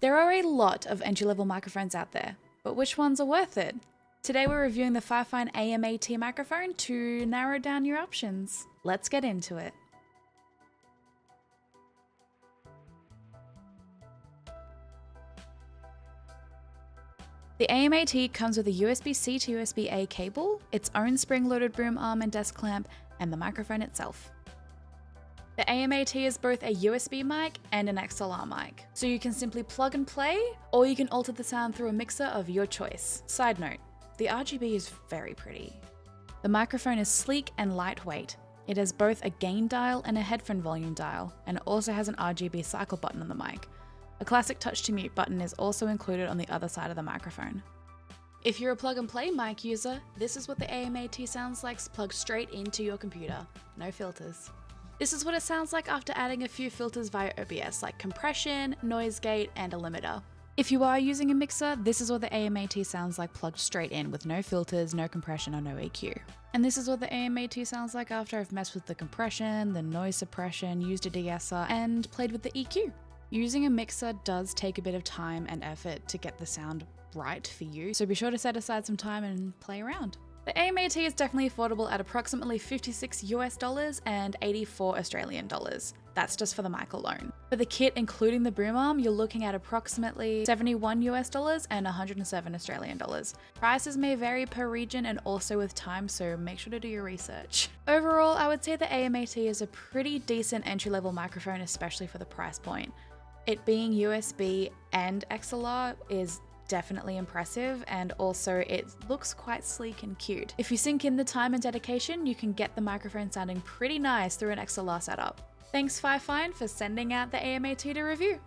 There are a lot of entry-level microphones out there, but which ones are worth it? Today we're reviewing the FiFine AM8T microphone to narrow down your options. Let's get into it. The AM8T comes with a USB-C to USB-A cable, its own spring-loaded boom arm and desk clamp, and the microphone itself. The AM8T is both a USB mic and an XLR mic, so you can simply plug and play, or you can alter the sound through a mixer of your choice. Side note, the RGB is very pretty. The microphone is sleek and lightweight. It has both a gain dial and a headphone volume dial, and it also has an RGB cycle button on the mic. A classic touch to mute button is also included on the other side of the microphone. If you're a plug and play mic user, this is what the AM8T sounds like plugged straight into your computer. No filters. This is what it sounds like after adding a few filters via OBS like compression, noise gate, and a limiter. If you are using a mixer, this is what the AM8T sounds like plugged straight in with no filters, no compression, or no EQ. And this is what the AM8T sounds like after I've messed with the compression, the noise suppression, used a de-esser, and played with the EQ. Using a mixer does take a bit of time and effort to get the sound right for you, so be sure to set aside some time and play around. The AM8T is definitely affordable at approximately $56 US and 84 Australian dollars. That's just for the mic alone. For the kit, including the boom arm, you're looking at approximately $71 US and 107 Australian dollars. Prices may vary per region and also with time, so make sure to do your research. Overall, I would say the AM8T is a pretty decent entry-level microphone, especially for the price point. It being USB and XLR is definitely impressive, and also it looks quite sleek and cute. If you sink in the time and dedication, you can get the microphone sounding pretty nice through an XLR setup. Thanks FiFine for sending out the AM8T to review.